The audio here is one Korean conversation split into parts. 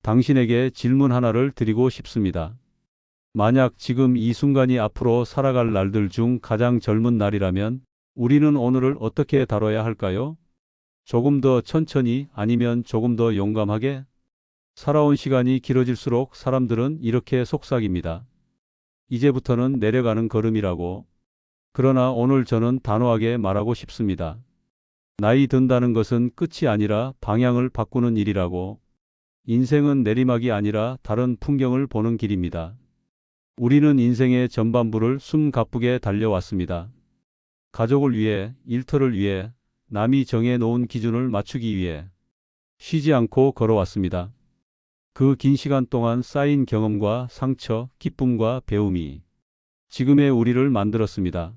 당신에게 질문 하나를 드리고 싶습니다. 만약 지금 이 순간이 앞으로 살아갈 날들 중 가장 젊은 날이라면 우리는 오늘을 어떻게 다뤄야 할까요? 조금 더 천천히 아니면 조금 더 용감하게? 살아온 시간이 길어질수록 사람들은 이렇게 속삭입니다. 이제부터는 내려가는 걸음이라고. 그러나 오늘 저는 단호하게 말하고 싶습니다. 나이 든다는 것은 끝이 아니라 방향을 바꾸는 일이라고. 인생은 내리막이 아니라 다른 풍경을 보는 길입니다. 우리는 인생의 전반부를 숨가쁘게 달려왔습니다. 가족을 위해, 일터를 위해, 남이 정해놓은 기준을 맞추기 위해 쉬지 않고 걸어왔습니다. 그 긴 시간 동안 쌓인 경험과 상처, 기쁨과 배움이 지금의 우리를 만들었습니다.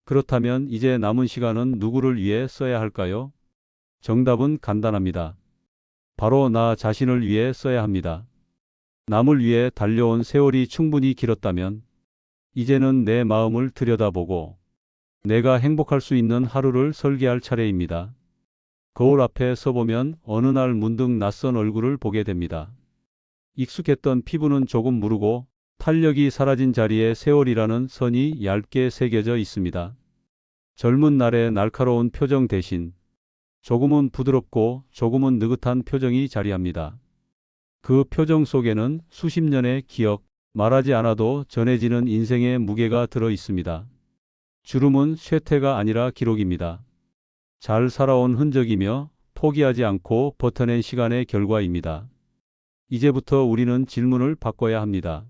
그렇다면 이제 남은 시간은 누구를 위해 써야 할까요? 정답은 간단합니다. 바로 나 자신을 위해 써야 합니다. 남을 위해 달려온 세월이 충분히 길었다면 이제는 내 마음을 들여다보고 내가 행복할 수 있는 하루를 설계할 차례입니다. 거울 앞에 서보면 어느 날 문득 낯선 얼굴을 보게 됩니다. 익숙했던 피부는 조금 무르고 탄력이 사라진 자리에 세월이라는 선이 얇게 새겨져 있습니다. 젊은 날의 날카로운 표정 대신 조금은 부드럽고 조금은 느긋한 표정이 자리합니다. 그 표정 속에는 수십 년의 기억, 말하지 않아도 전해지는 인생의 무게가 들어 있습니다. 주름은 쇠퇴가 아니라 기록입니다. 잘 살아온 흔적이며 포기하지 않고 버텨낸 시간의 결과입니다. 이제부터 우리는 질문을 바꿔야 합니다.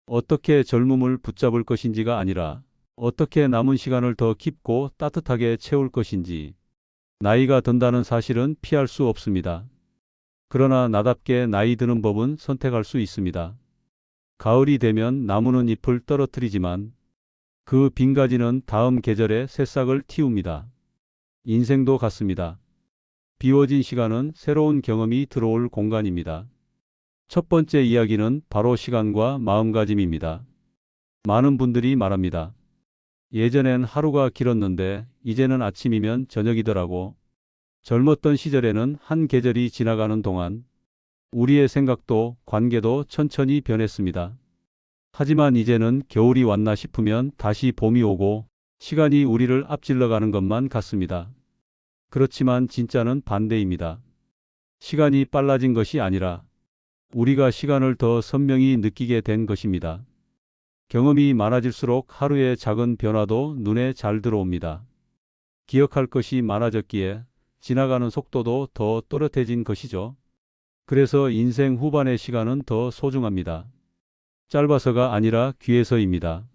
어떻게 젊음을 붙잡을 것인지가 아니라 어떻게 남은 시간을 더 깊고 따뜻하게 채울 것인지. 나이가 든다는 사실은 피할 수 없습니다. 그러나 나답게 나이 드는 법은 선택할 수 있습니다. 가을이 되면 나무는 잎을 떨어뜨리지만 그 빈 가지는 다음 계절에 새싹을 틔웁니다. 인생도 같습니다. 비워진 시간은 새로운 경험이 들어올 공간입니다. 첫 번째 이야기는 바로 시간과 마음가짐입니다. 많은 분들이 말합니다. 예전엔 하루가 길었는데 이제는 아침이면 저녁이더라고. 젊었던 시절에는 한 계절이 지나가는 동안 우리의 생각도 관계도 천천히 변했습니다. 하지만 이제는 겨울이 왔나 싶으면 다시 봄이 오고 시간이 우리를 앞질러 가는 것만 같습니다. 그렇지만 진짜는 반대입니다. 시간이 빨라진 것이 아니라 우리가 시간을 더 선명히 느끼게 된 것입니다. 경험이 많아질수록 하루의 작은 변화도 눈에 잘 들어옵니다. 기억할 것이 많아졌기에 지나가는 속도도 더 또렷해진 것이죠. 그래서 인생 후반의 시간은 더 소중합니다. 짧아서가 아니라 귀해서입니다.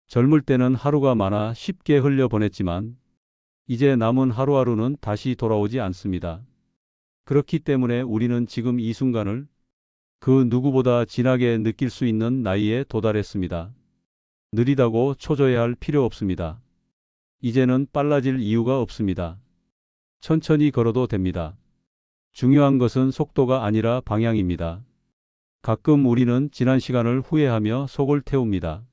젊을 때는 하루가 많아 쉽게 흘려보냈지만 이제 남은 하루하루는 다시 돌아오지 않습니다. 그렇기 때문에 우리는 지금 이 순간을 그 누구보다 진하게 느낄 수 있는 나이에 도달했습니다. 느리다고 초조해할 필요 없습니다. 이제는 빨라질 이유가 없습니다. 천천히 걸어도 됩니다. 중요한 것은 속도가 아니라 방향입니다. 가끔 우리는 지난 시간을 후회하며 속을 태웁니다.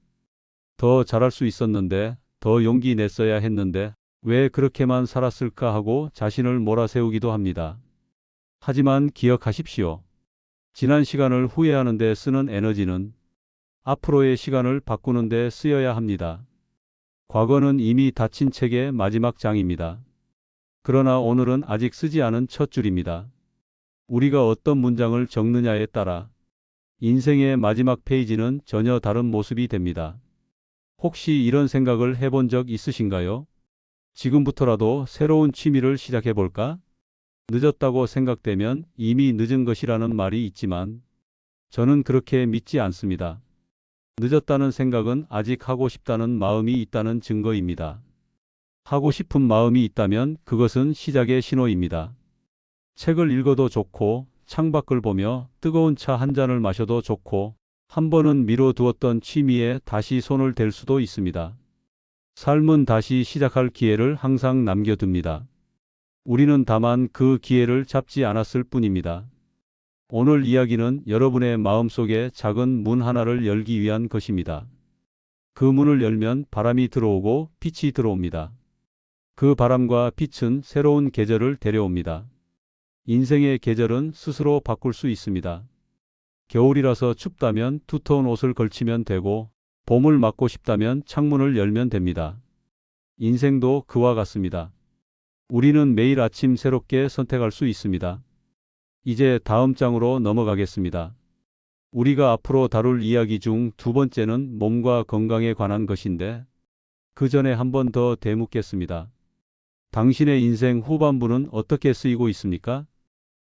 더 잘할 수 있었는데, 더 용기 냈어야 했는데, 왜 그렇게만 살았을까 하고 자신을 몰아세우기도 합니다. 하지만 기억하십시오. 지난 시간을 후회하는 데 쓰는 에너지는 앞으로의 시간을 바꾸는 데 쓰여야 합니다. 과거는 이미 닫힌 책의 마지막 장입니다. 그러나 오늘은 아직 쓰지 않은 첫 줄입니다. 우리가 어떤 문장을 적느냐에 따라 인생의 마지막 페이지는 전혀 다른 모습이 됩니다. 혹시 이런 생각을 해본 적 있으신가요? 지금부터라도 새로운 취미를 시작해 볼까? 늦었다고 생각되면 이미 늦은 것이라는 말이 있지만 저는 그렇게 믿지 않습니다. 늦었다는 생각은 아직 하고 싶다는 마음이 있다는 증거입니다. 하고 싶은 마음이 있다면 그것은 시작의 신호입니다. 책을 읽어도 좋고 창밖을 보며 뜨거운 차 한 잔을 마셔도 좋고 한 번은 미뤄두었던 취미에 다시 손을 댈 수도 있습니다. 삶은 다시 시작할 기회를 항상 남겨둡니다. 우리는 다만 그 기회를 잡지 않았을 뿐입니다. 오늘 이야기는 여러분의 마음속에 작은 문 하나를 열기 위한 것입니다. 그 문을 열면 바람이 들어오고 빛이 들어옵니다. 그 바람과 빛은 새로운 계절을 데려옵니다. 인생의 계절은 스스로 바꿀 수 있습니다. 겨울이라서 춥다면 두터운 옷을 걸치면 되고, 봄을 맞고 싶다면 창문을 열면 됩니다. 인생도 그와 같습니다. 우리는 매일 아침 새롭게 선택할 수 있습니다. 이제 다음 장으로 넘어가겠습니다. 우리가 앞으로 다룰 이야기 중 두 번째는 몸과 건강에 관한 것인데, 그 전에 한 번 더 되묻겠습니다. 당신의 인생 후반부는 어떻게 쓰이고 있습니까?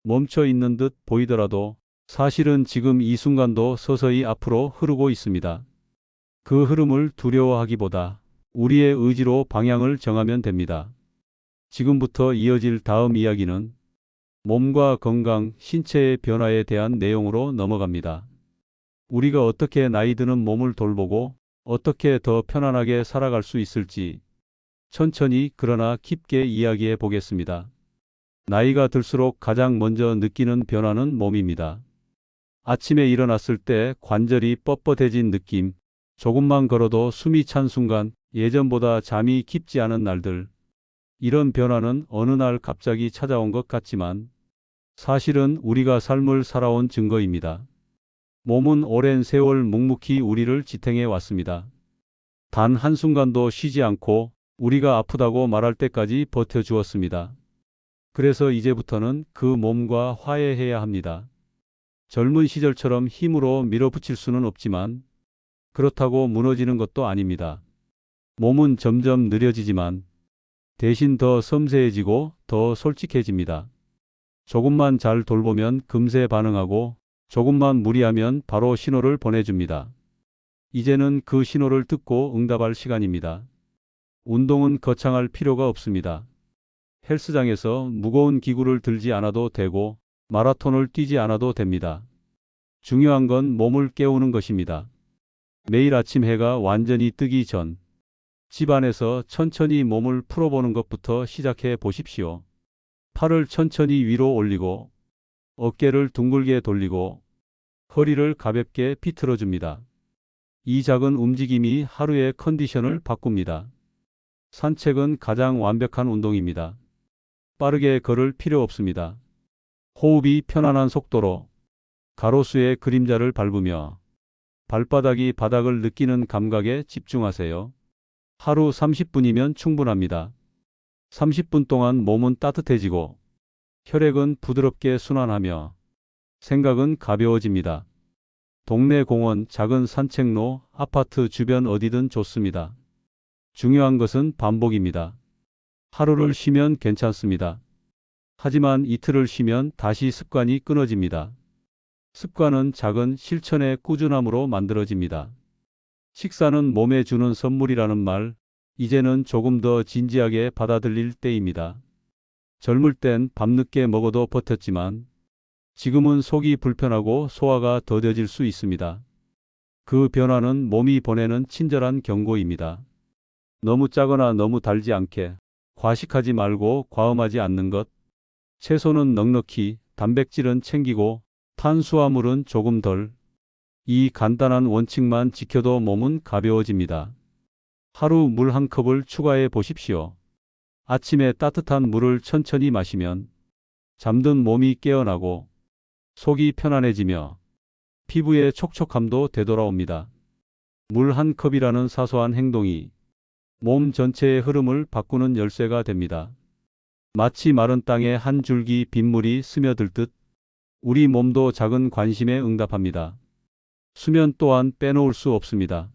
멈춰 있는 듯 보이더라도 사실은 지금 이 순간도 서서히 앞으로 흐르고 있습니다. 그 흐름을 두려워하기보다 우리의 의지로 방향을 정하면 됩니다. 지금부터 이어질 다음 이야기는 몸과 건강, 신체의 변화에 대한 내용으로 넘어갑니다. 우리가 어떻게 나이 드는 몸을 돌보고 어떻게 더 편안하게 살아갈 수 있을지 천천히 그러나 깊게 이야기해 보겠습니다. 나이가 들수록 가장 먼저 느끼는 변화는 몸입니다. 아침에 일어났을 때 관절이 뻣뻣해진 느낌, 조금만 걸어도 숨이 찬 순간, 예전보다 잠이 깊지 않은 날들. 이런 변화는 어느 날 갑자기 찾아온 것 같지만 사실은 우리가 삶을 살아온 증거입니다. 몸은 오랜 세월 묵묵히 우리를 지탱해 왔습니다. 단 한순간도 쉬지 않고 우리가 아프다고 말할 때까지 버텨주었습니다. 그래서 이제부터는 그 몸과 화해해야 합니다. 젊은 시절처럼 힘으로 밀어붙일 수는 없지만 그렇다고 무너지는 것도 아닙니다. 몸은 점점 느려지지만 대신 더 섬세해지고 더 솔직해집니다. 조금만 잘 돌보면 금세 반응하고 조금만 무리하면 바로 신호를 보내줍니다. 이제는 그 신호를 듣고 응답할 시간입니다. 운동은 거창할 필요가 없습니다. 헬스장에서 무거운 기구를 들지 않아도 되고 마라톤을 뛰지 않아도 됩니다. 중요한 건 몸을 깨우는 것입니다. 매일 아침 해가 완전히 뜨기 전 집 안에서 천천히 몸을 풀어보는 것부터 시작해 보십시오. 팔을 천천히 위로 올리고 어깨를 둥글게 돌리고 허리를 가볍게 비틀어 줍니다. 이 작은 움직임이 하루의 컨디션을 바꿉니다. 산책은 가장 완벽한 운동입니다. 빠르게 걸을 필요 없습니다. 호흡이 편안한 속도로 가로수의 그림자를 밟으며 발바닥이 바닥을 느끼는 감각에 집중하세요. 하루 30분이면 충분합니다. 30분 동안 몸은 따뜻해지고 혈액은 부드럽게 순환하며 생각은 가벼워집니다. 동네 공원, 작은 산책로, 아파트 주변 어디든 좋습니다. 중요한 것은 반복입니다. 하루를 쉬면 괜찮습니다. 하지만 이틀을 쉬면 다시 습관이 끊어집니다. 습관은 작은 실천의 꾸준함으로 만들어집니다. 식사는 몸에 주는 선물이라는 말, 이제는 조금 더 진지하게 받아들일 때입니다. 젊을 땐 밤늦게 먹어도 버텼지만 지금은 속이 불편하고 소화가 더뎌질 수 있습니다. 그 변화는 몸이 보내는 친절한 경고입니다. 너무 짜거나 너무 달지 않게, 과식하지 말고 과음하지 않는 것, 채소는 넉넉히, 단백질은 챙기고 탄수화물은 조금 덜. 이 간단한 원칙만 지켜도 몸은 가벼워집니다. 하루 물 한 컵을 추가해 보십시오. 아침에 따뜻한 물을 천천히 마시면 잠든 몸이 깨어나고 속이 편안해지며 피부의 촉촉함도 되돌아옵니다. 물 한 컵이라는 사소한 행동이 몸 전체의 흐름을 바꾸는 열쇠가 됩니다. 마치 마른 땅에 한 줄기 빗물이 스며들듯 우리 몸도 작은 관심에 응답합니다. 수면 또한 빼놓을 수 없습니다.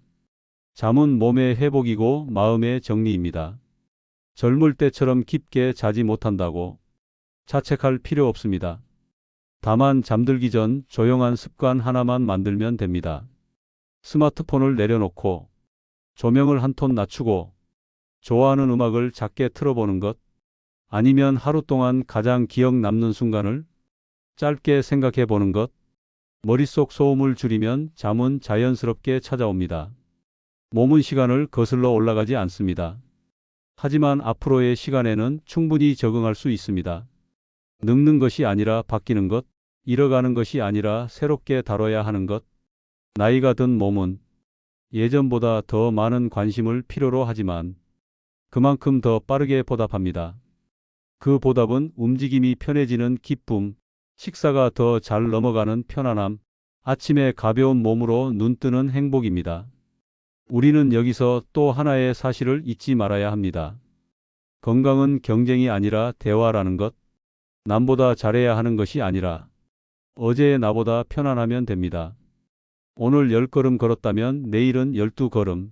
잠은 몸의 회복이고 마음의 정리입니다. 젊을 때처럼 깊게 자지 못한다고 자책할 필요 없습니다. 다만 잠들기 전 조용한 습관 하나만 만들면 됩니다. 스마트폰을 내려놓고 조명을 한 톤 낮추고 좋아하는 음악을 작게 틀어보는 것, 아니면 하루 동안 가장 기억 남는 순간을 짧게 생각해 보는 것, 머릿속 소음을 줄이면 잠은 자연스럽게 찾아옵니다. 몸은 시간을 거슬러 올라가지 않습니다. 하지만 앞으로의 시간에는 충분히 적응할 수 있습니다. 늙는 것이 아니라 바뀌는 것, 잃어가는 것이 아니라 새롭게 다뤄야 하는 것. 나이가 든 몸은 예전보다 더 많은 관심을 필요로 하지만 그만큼 더 빠르게 보답합니다. 그 보답은 움직임이 편해지는 기쁨, 식사가 더 잘 넘어가는 편안함, 아침에 가벼운 몸으로 눈 뜨는 행복입니다. 우리는 여기서 또 하나의 사실을 잊지 말아야 합니다. 건강은 경쟁이 아니라 대화라는 것, 남보다 잘해야 하는 것이 아니라 어제의 나보다 편안하면 됩니다. 오늘 10걸음 걸었다면 내일은 12걸음,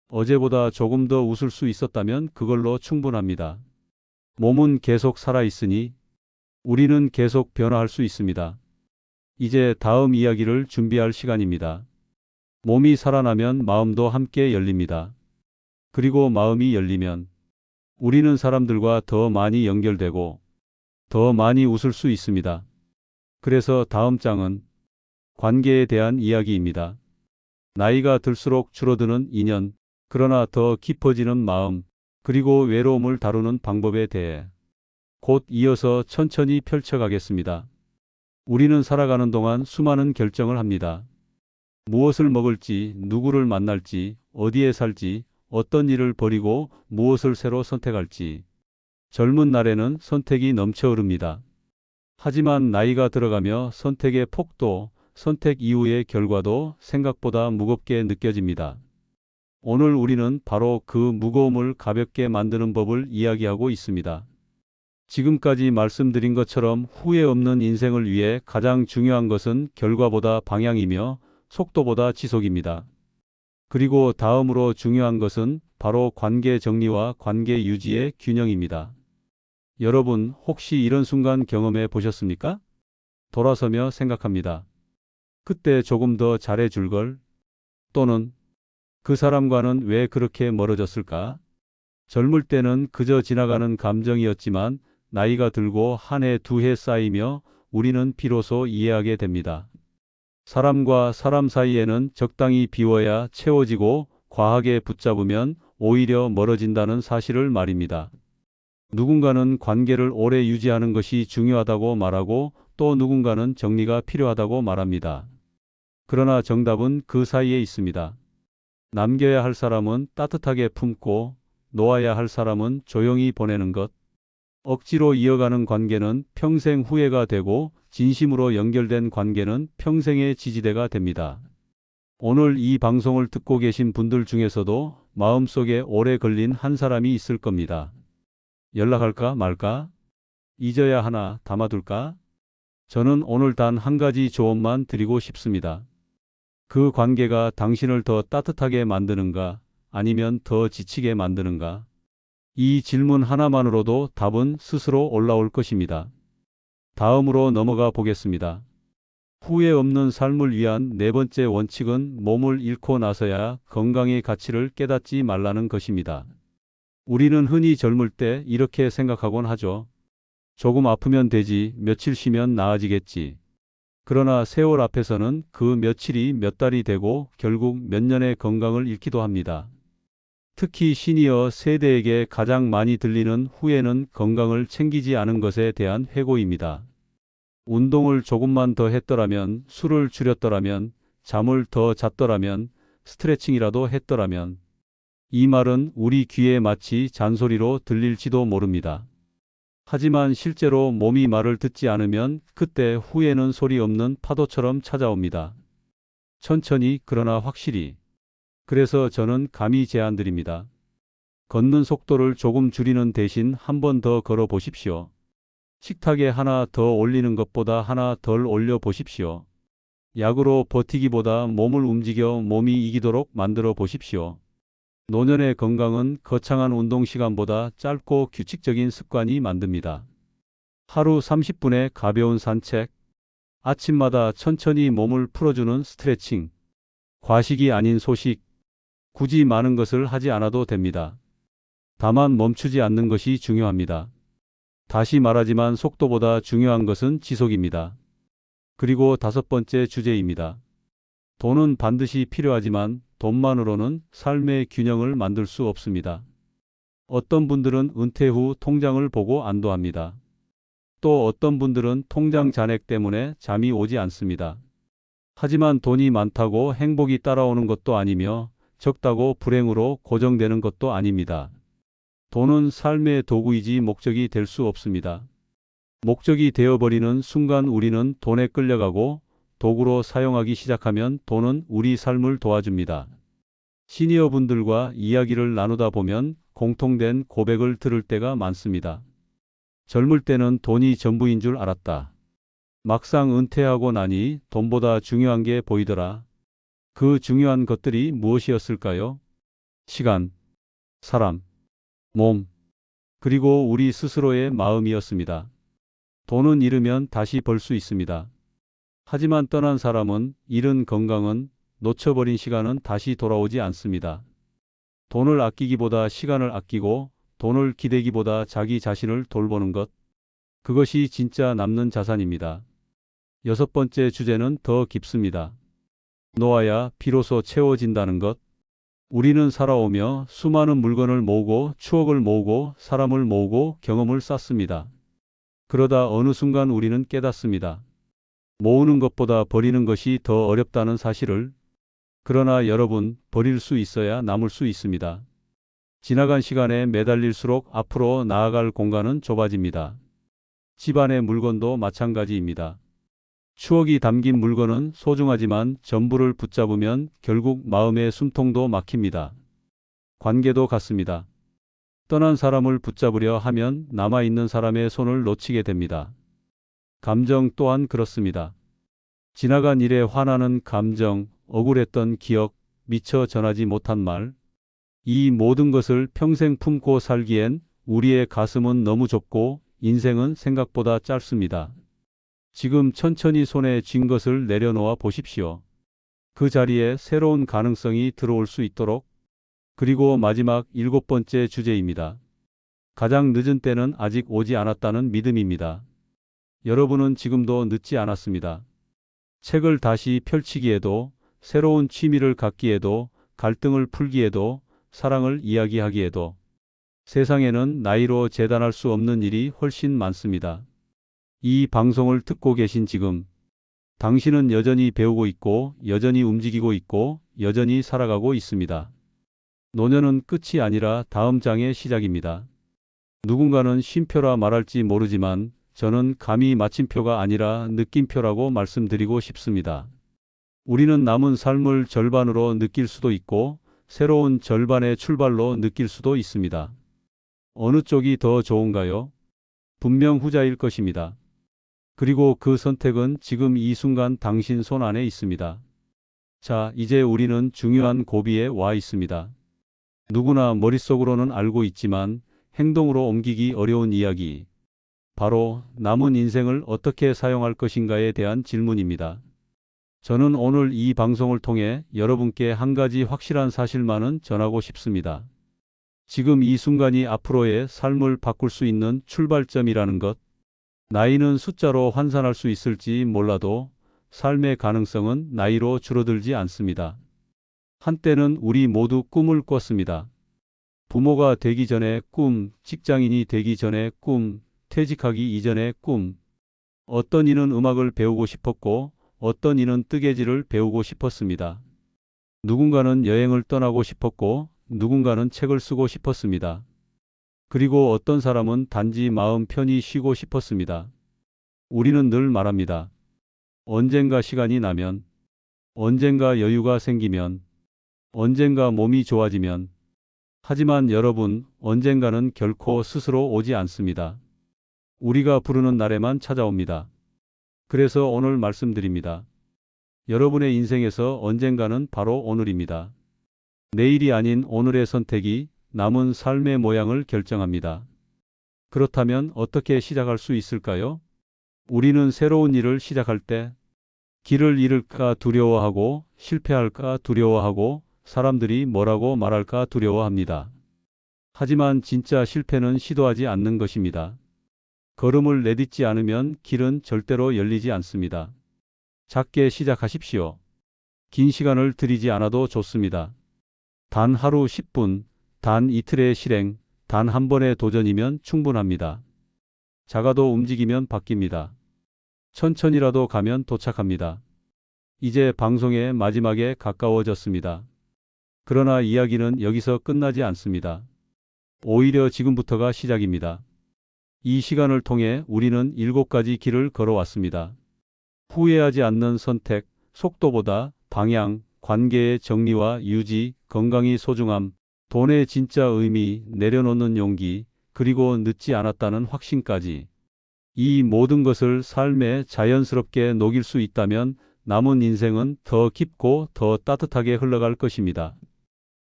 어제보다 조금 더 웃을 수 있었다면 그걸로 충분합니다. 몸은 계속 살아있으니 우리는 계속 변화할 수 있습니다. 이제 다음 이야기를 준비할 시간입니다. 몸이 살아나면 마음도 함께 열립니다. 그리고 마음이 열리면 우리는 사람들과 더 많이 연결되고 더 많이 웃을 수 있습니다. 그래서 다음 장은 관계에 대한 이야기입니다. 나이가 들수록 줄어드는 인연, 그러나 더 깊어지는 마음, 그리고 외로움을 다루는 방법에 대해 곧 이어서 천천히 펼쳐가겠습니다. 우리는 살아가는 동안 수많은 결정을 합니다. 무엇을 먹을지, 누구를 만날지, 어디에 살지, 어떤 일을 버리고 무엇을 새로 선택할지. 젊은 날에는 선택이 넘쳐 흐릅니다. 하지만 나이가 들어가며 선택의 폭도, 선택 이후의 결과도 생각보다 무겁게 느껴집니다. 오늘 우리는 바로 그 무거움을 가볍게 만드는 법을 이야기하고 있습니다. 지금까지 말씀드린 것처럼 후회 없는 인생을 위해 가장 중요한 것은 결과보다 방향이며 속도보다 지속입니다. 그리고 다음으로 중요한 것은 바로 관계 정리와 관계 유지의 균형입니다. 여러분, 혹시 이런 순간 경험해 보셨습니까? 돌아서며 생각합니다. 그때 조금 더 잘해줄 걸? 또는 그 사람과는 왜 그렇게 멀어졌을까? 젊을 때는 그저 지나가는 감정이었지만 나이가 들고 한 해, 두 해 쌓이며 우리는 비로소 이해하게 됩니다. 사람과 사람 사이에는 적당히 비워야 채워지고 과하게 붙잡으면 오히려 멀어진다는 사실을 말입니다. 누군가는 관계를 오래 유지하는 것이 중요하다고 말하고 또 누군가는 정리가 필요하다고 말합니다. 그러나 정답은 그 사이에 있습니다. 남겨야 할 사람은 따뜻하게 품고 놓아야 할 사람은 조용히 보내는 것. 억지로 이어가는 관계는 평생 후회가 되고 진심으로 연결된 관계는 평생의 지지대가 됩니다. 오늘 이 방송을 듣고 계신 분들 중에서도 마음속에 오래 걸린 한 사람이 있을 겁니다. 연락할까 말까? 잊어야 하나 담아둘까? 저는 오늘 단 한 가지 조언만 드리고 싶습니다. 그 관계가 당신을 더 따뜻하게 만드는가? 아니면 더 지치게 만드는가? 이 질문 하나만으로도 답은 스스로 올라올 것입니다. 다음으로 넘어가 보겠습니다. 후회 없는 삶을 위한 네 번째 원칙은 몸을 잃고 나서야 건강의 가치를 깨닫지 말라는 것입니다. 우리는 흔히 젊을 때 이렇게 생각하곤 하죠. 조금 아프면 되지, 며칠 쉬면 나아지겠지. 그러나 세월 앞에서는 그 며칠이 몇 달이 되고 결국 몇 년의 건강을 잃기도 합니다. 특히 시니어 세대에게 가장 많이 들리는 후회는 건강을 챙기지 않은 것에 대한 회고입니다. 운동을 조금만 더 했더라면, 술을 줄였더라면, 잠을 더 잤더라면, 스트레칭이라도 했더라면. 이 말은 우리 귀에 마치 잔소리로 들릴지도 모릅니다. 하지만 실제로 몸이 말을 듣지 않으면 그때 후회는 소리 없는 파도처럼 찾아옵니다. 천천히 그러나 확실히. 그래서 저는 감히 제안드립니다. 걷는 속도를 조금 줄이는 대신 한 번 더 걸어 보십시오. 식탁에 하나 더 올리는 것보다 하나 덜 올려 보십시오. 약으로 버티기보다 몸을 움직여 몸이 이기도록 만들어 보십시오. 노년의 건강은 거창한 운동 시간보다 짧고 규칙적인 습관이 만듭니다. 하루 30분의 가벼운 산책, 아침마다 천천히 몸을 풀어주는 스트레칭, 과식이 아닌 소식, 굳이 많은 것을 하지 않아도 됩니다. 다만 멈추지 않는 것이 중요합니다. 다시 말하지만 속도보다 중요한 것은 지속입니다. 그리고 다섯 번째 주제입니다. 돈은 반드시 필요하지만 돈만으로는 삶의 균형을 만들 수 없습니다. 어떤 분들은 은퇴 후 통장을 보고 안도합니다. 또 어떤 분들은 통장 잔액 때문에 잠이 오지 않습니다. 하지만 돈이 많다고 행복이 따라오는 것도 아니며 적다고 불행으로 고정되는 것도 아닙니다. 돈은 삶의 도구이지 목적이 될 수 없습니다. 목적이 되어버리는 순간 우리는 돈에 끌려가고 도구로 사용하기 시작하면 돈은 우리 삶을 도와줍니다. 시니어 분들과 이야기를 나누다 보면 공통된 고백을 들을 때가 많습니다. 젊을 때는 돈이 전부인 줄 알았다. 막상 은퇴하고 나니 돈보다 중요한 게 보이더라. 그 중요한 것들이 무엇이었을까요? 시간, 사람, 몸, 그리고 우리 스스로의 마음이었습니다. 돈은 잃으면 다시 벌 수 있습니다. 하지만 떠난 사람은 잃은 건강은 놓쳐버린 시간은 다시 돌아오지 않습니다. 돈을 아끼기보다 시간을 아끼고 돈을 기대기보다 자기 자신을 돌보는 것, 그것이 진짜 남는 자산입니다. 여섯 번째 주제는 더 깊습니다. 놓아야 비로소 채워진다는 것. 우리는 살아오며 수많은 물건을 모으고 추억을 모으고 사람을 모으고 경험을 쌓습니다. 그러다 어느 순간 우리는 깨닫습니다. 모으는 것보다 버리는 것이 더 어렵다는 사실을. 그러나 여러분, 버릴 수 있어야 남을 수 있습니다. 지나간 시간에 매달릴수록 앞으로 나아갈 공간은 좁아집니다. 집안의 물건도 마찬가지입니다. 추억이 담긴 물건은 소중하지만 전부를 붙잡으면 결국 마음의 숨통도 막힙니다. 관계도 같습니다. 떠난 사람을 붙잡으려 하면 남아있는 사람의 손을 놓치게 됩니다. 감정 또한 그렇습니다. 지나간 일에 화나는 감정, 억울했던 기억, 미처 전하지 못한 말, 이 모든 것을 평생 품고 살기엔 우리의 가슴은 너무 좁고 인생은 생각보다 짧습니다. 지금 천천히 손에 쥔 것을 내려놓아 보십시오. 그 자리에 새로운 가능성이 들어올 수 있도록. 그리고 마지막 일곱 번째 주제입니다. 가장 늦은 때는 아직 오지 않았다는 믿음입니다. 여러분은 지금도 늦지 않았습니다. 책을 다시 펼치기에도, 새로운 취미를 갖기에도, 갈등을 풀기에도, 사랑을 이야기하기에도. 세상에는 나이로 재단할 수 없는 일이 훨씬 많습니다. 이 방송을 듣고 계신 지금, 당신은 여전히 배우고 있고, 여전히 움직이고 있고, 여전히 살아가고 있습니다. 노년은 끝이 아니라 다음 장의 시작입니다. 누군가는 쉼표라 말할지 모르지만 저는 감히 마침표가 아니라 느낌표라고 말씀드리고 싶습니다. 우리는 남은 삶을 절반으로 느낄 수도 있고 새로운 절반의 출발로 느낄 수도 있습니다. 어느 쪽이 더 좋은가요? 분명 후자일 것입니다. 그리고 그 선택은 지금 이 순간 당신 손 안에 있습니다. 자, 이제 우리는 중요한 고비에 와 있습니다. 누구나 머릿속으로는 알고 있지만 행동으로 옮기기 어려운 이야기. 바로 남은 인생을 어떻게 사용할 것인가에 대한 질문입니다. 저는 오늘 이 방송을 통해 여러분께 한 가지 확실한 사실만은 전하고 싶습니다. 지금 이 순간이 앞으로의 삶을 바꿀 수 있는 출발점이라는 것. 나이는 숫자로 환산할 수 있을지 몰라도 삶의 가능성은 나이로 줄어들지 않습니다. 한때는 우리 모두 꿈을 꿨습니다. 부모가 되기 전에 꿈, 직장인이 되기 전에 꿈, 퇴직하기 이전의 꿈. 어떤 이는 음악을 배우고 싶었고 어떤 이는 뜨개질을 배우고 싶었습니다. 누군가는 여행을 떠나고 싶었고 누군가는 책을 쓰고 싶었습니다. 그리고 어떤 사람은 단지 마음 편히 쉬고 싶었습니다. 우리는 늘 말합니다. 언젠가 시간이 나면, 언젠가 여유가 생기면, 언젠가 몸이 좋아지면. 하지만 여러분, 언젠가는 결코 스스로 오지 않습니다. 우리가 부르는 날에만 찾아옵니다. 그래서 오늘 말씀드립니다. 여러분의 인생에서 언젠가는 바로 오늘입니다. 내일이 아닌 오늘의 선택이 남은 삶의 모양을 결정합니다. 그렇다면 어떻게 시작할 수 있을까요? 우리는 새로운 일을 시작할 때 길을 잃을까 두려워하고 실패할까 두려워하고 사람들이 뭐라고 말할까 두려워합니다. 하지만 진짜 실패는 시도하지 않는 것입니다. 걸음을 내딛지 않으면 길은 절대로 열리지 않습니다. 작게 시작하십시오. 긴 시간을 들이지 않아도 좋습니다. 단 하루 10분, 단 이틀의 실행, 단 한 번의 도전이면 충분합니다. 작아도 움직이면 바뀝니다. 천천히라도 가면 도착합니다. 이제 방송의 마지막에 가까워졌습니다. 그러나 이야기는 여기서 끝나지 않습니다. 오히려 지금부터가 시작입니다. 이 시간을 통해 우리는 7가지 길을 걸어왔습니다. 후회하지 않는 선택, 속도보다 방향, 관계의 정리와 유지, 건강이 소중함, 돈의 진짜 의미, 내려놓는 용기, 그리고 늦지 않았다는 확신까지. 이 모든 것을 삶에 자연스럽게 녹일 수 있다면 남은 인생은 더 깊고 더 따뜻하게 흘러갈 것입니다.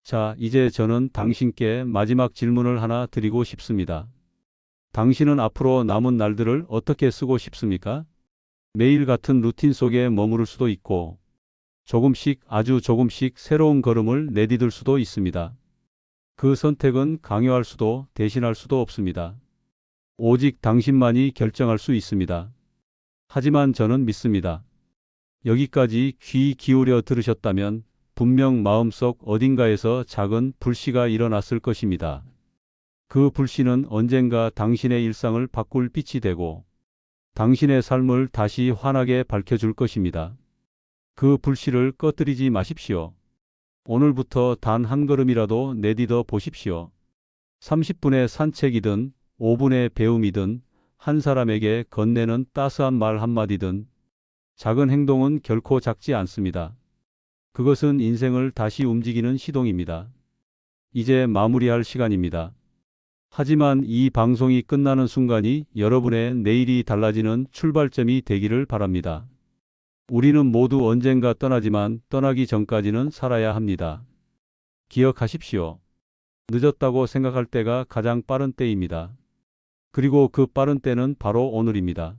자, 이제 저는 당신께 마지막 질문을 하나 드리고 싶습니다. 당신은 앞으로 남은 날들을 어떻게 쓰고 싶습니까? 매일 같은 루틴 속에 머무를 수도 있고, 조금씩 아주 조금씩 새로운 걸음을 내디딜 수도 있습니다. 그 선택은 강요할 수도 대신할 수도 없습니다. 오직 당신만이 결정할 수 있습니다. 하지만 저는 믿습니다. 여기까지 귀 기울여 들으셨다면 분명 마음속 어딘가에서 작은 불씨가 일어났을 것입니다. 그 불씨는 언젠가 당신의 일상을 바꿀 빛이 되고 당신의 삶을 다시 환하게 밝혀줄 것입니다. 그 불씨를 꺼뜨리지 마십시오. 오늘부터 단 한 걸음이라도 내디뎌 보십시오. 30분의 산책이든 5분의 배움이든 한 사람에게 건네는 따스한 말 한마디든 작은 행동은 결코 작지 않습니다. 그것은 인생을 다시 움직이는 시동입니다. 이제 마무리할 시간입니다. 하지만 이 방송이 끝나는 순간이 여러분의 내일이 달라지는 출발점이 되기를 바랍니다. 우리는 모두 언젠가 떠나지만 떠나기 전까지는 살아야 합니다. 기억하십시오. 늦었다고 생각할 때가 가장 빠른 때입니다. 그리고 그 빠른 때는 바로 오늘입니다.